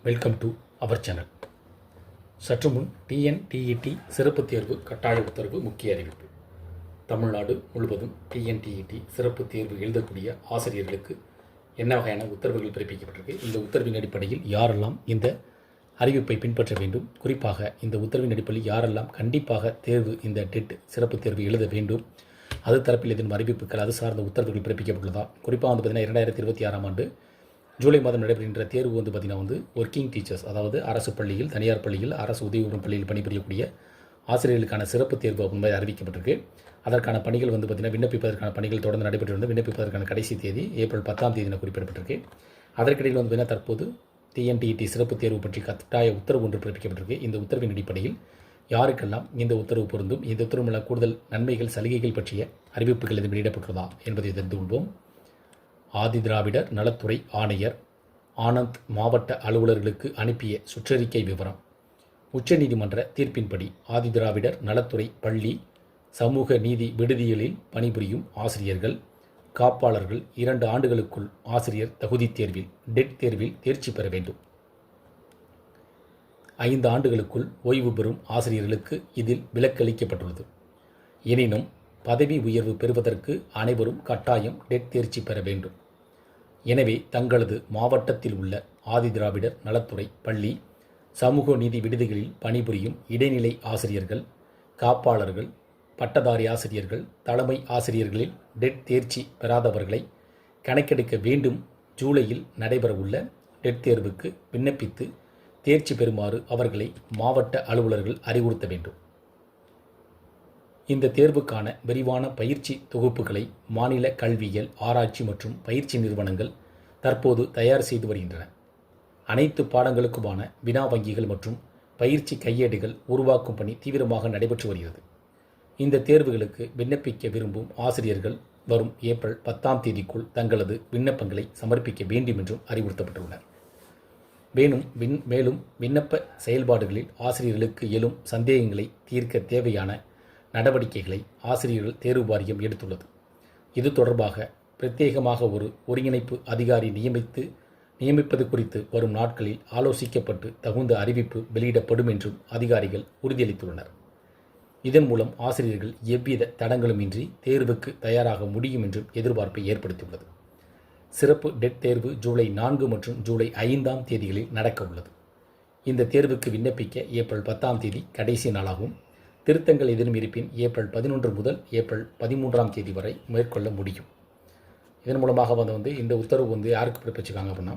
Welcome to our channel. சற்று முன் TNTET சிறப்பு தேர்வு கட்டாய உத்தரவு முக்கிய அறிவிப்பு. தமிழ்நாடு முழுவதும் டிஎன்டிஇடி சிறப்பு தேர்வு எழுதக்கூடிய ஆசிரியர்களுக்கு என்ன வகையான உத்தரவுகள் பிறப்பிக்கப்பட்டிருக்கு, இந்த உத்தரவின் அடிப்படையில் யாரெல்லாம் இந்த அறிவிப்பை பின்பற்ற வேண்டும், குறிப்பாக இந்த உத்தரவின் அடிப்படையில் யாரெல்லாம் கண்டிப்பாக தேர்வு இந்த டெட் சிறப்பு தேர்வு எழுத வேண்டும், அது தரப்பில் எதுவும் அறிவிப்புகள் அது சார்ந்த உத்தரவுகள் பிறப்பிக்கப்பட்டுள்ளதா, குறிப்பாக பார்த்திங்கன்னா 2026ஆம் ஆண்டு ஜூலை மாதம் நடைபெறுகின்ற தேர்வு பார்த்திங்கன்னா ஒர்க்கிங் டீச்சர்ஸ், அதாவது அரசு பள்ளியில், தனியார் பள்ளியில், அரசு உதவி பெறும் பள்ளியில் பணிபுரியக்கூடிய ஆசிரியர்களுக்கான சிறப்பு தேர்வு முன்பு அறிவிக்கப்பட்டிருக்கு. அதற்கான பணிகள் பார்த்திங்கன்னா விண்ணப்பிப்பதற்கான பணிகள் தொடர்ந்து நடைபெற்று வந்து விண்ணப்பிப்பதற்கான கடைசி தேதி ஏப்ரல் 10ஆம் தேதி குறிப்பிடப்பட்டிருக்கு. அதற்கிடையில் பார்த்திங்கன்னா தற்போது டிஎன்டிஇடி சிறப்பு தேர்வு பற்றி கட்டாய உத்தரவு ஒன்று பிறப்பிக்கப்பட்டிருக்கு. இந்த உத்தரவின் அடிப்படையில் யாருக்கெல்லாம் இந்த உத்தரவு பொருந்தும், இந்த உத்தரவுள்ள கூடுதல் நன்மைகள் சலுகைகள் பற்றிய அறிவிப்புகள் எதுவும் வெளியிடப்பட்டுள்ளதா என்பதை தெரிந்து கொள்வோம். ஆதிதிராவிடர் நலத்துறை ஆணையர் ஆனந்த் மாவட்ட அலுவலர்களுக்கு அனுப்பிய சுற்றறிக்கை விவரம். உச்சநீதிமன்ற தீர்ப்பின்படி ஆதிதிராவிடர் நலத்துறை பள்ளி சமூக நீதி விடுதிகளில் பணிபுரியும் ஆசிரியர்கள், காப்பாளர்கள் 2 ஆண்டுகளுக்குள் ஆசிரியர் தகுதி தேர்வில் டெட் தேர்வில் தேர்ச்சி பெற வேண்டும். 5 ஆண்டுகளுக்குள் ஓய்வு பெறும் ஆசிரியர்களுக்கு இதில் விலக்களிக்கப்பட்டுள்ளது. எனினும் பதவி உயர்வு பெறுவதற்கு அனைவரும் கட்டாயம் டெட் தேர்ச்சி பெற வேண்டும். எனவே தங்களது மாவட்டத்தில் உள்ள ஆதிதிராவிடர் நலத்துறை பள்ளி சமூக நீதி விடுதிகளில் பணிபுரியும் இடைநிலை ஆசிரியர்கள், காப்பாளர்கள், பட்டதாரி ஆசிரியர்கள், தலைமை ஆசிரியர்களில் டெட் தேர்ச்சி பெறாதவர்களை கணக்கெடுக்க வேண்டும். ஜூலையில் நடைபெறவுள்ள டெட் தேர்வுக்கு விண்ணப்பித்து தேர்ச்சி பெறுமாறு அவர்களை மாவட்ட அலுவலர்கள் அறிவுறுத்த வேண்டும். இந்த தேர்வுக்கான விரிவான பயிற்சி தொகுப்புகளை மாநில கல்வியியல் ஆராய்ச்சி மற்றும் பயிற்சி நிறுவனங்கள் தற்போது தயார் செய்து வருகின்றன. அனைத்து பாடங்களுக்குமான வினா வங்கிகள் மற்றும் பயிற்சி கையேடுகள் உருவாக்கும் பணி தீவிரமாக நடைபெற்று வருகிறது. இந்த தேர்வுகளுக்கு விண்ணப்பிக்க விரும்பும் ஆசிரியர்கள் வரும் ஏப்ரல் 10ஆம் தேதிக்குள் தங்களது விண்ணப்பங்களை சமர்ப்பிக்க வேண்டும் என்றும் அறிவுறுத்தப்பட்டுள்ளனர். மேலும் விண்ணப்ப செயல்பாடுகளில் ஆசிரியர்களுக்கு எழும் சந்தேகங்களை தீர்க்க தேவையான நடவடிக்கைகளை ஆசிரியர்கள் தேர்வு வாரியம் எடுத்துள்ளது. இது தொடர்பாக பிரத்யேகமாக ஒரு ஒருங்கிணைப்பு அதிகாரி நியமிப்பது குறித்து வரும் நாட்களில் ஆலோசிக்கப்பட்டு தகுந்த அறிவிப்பு வெளியிடப்படும் என்றும் அதிகாரிகள் உறுதியளித்துள்ளனர். இதன் மூலம் ஆசிரியர்கள் எவ்வித தடங்களுமின்றி தேர்வுக்கு தயாராக முடியும் என்றும் எதிர்பார்ப்பை ஏற்படுத்தியுள்ளது. சிறப்பு டெட் தேர்வு ஜூலை 4 மற்றும் ஜூலை 5ஆம் தேதிகளில் நடக்க உள்ளது. இந்த தேர்வுக்கு விண்ணப்பிக்க ஏப்ரல் 10ஆம் தேதி கடைசி நாளாகும். திருத்தங்கள் எதிரும் இருப்பின் ஏப்ரல் 11 முதல் ஏப்ரல் 13ஆம் தேதி வரை மேற்கொள்ள முடியும். இதன் மூலமாக இந்த உத்தரவு யாருக்கு பிறப்பிச்சிருக்காங்க அப்படின்னா,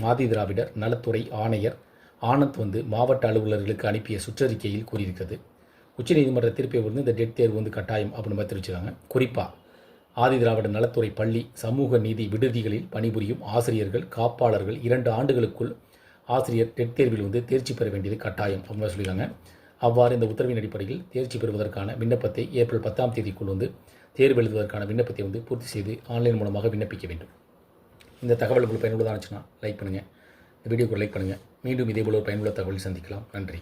ஆதிதிராவிடர் நலத்துறை ஆணையர் ஆனந்த் மாவட்ட அலுவலர்களுக்கு அனுப்பிய சுற்றறிக்கையில் கூறியிருக்கிறது. உச்சநீதிமன்ற தீர்ப்பை இந்த டெட் தேர்வு கட்டாயம் அப்படின்னு தெரிவிச்சிருக்காங்க. குறிப்பாக ஆதிதிராவிடர் நலத்துறை பள்ளி சமூக நீதி விடுதிகளில் பணிபுரியும் ஆசிரியர்கள், காப்பாளர்கள் 2 ஆண்டுகளுக்குள் ஆசிரியர் டெட் தேர்வில் தேர்ச்சி பெற வேண்டியது கட்டாயம் அப்படின்னு சொல்லியிருக்காங்க. அவ்வாறு இந்த உத்தரவின் அடிப்படையில் தேர்ச்சி பெறுவதற்கான விண்ணப்பத்தை ஏப்ரல் 10ஆம் தேதிக்குள் தேர்வு எழுதுவதற்கான விண்ணப்பத்தை பூர்த்தி செய்து ஆன்லைன் மூலமாக விண்ணப்பிக்க வேண்டும். இந்த தகவல் உங்களுக்கு பயனுள்ளதாக இருந்துச்சுன்னா லைக் பண்ணுங்கள். இந்த வீடியோக்கு லைக் பண்ணுங்கள். மீண்டும் இதேபோல் ஒரு பயனுள்ள தகவல் சந்திக்கலாம். நன்றி.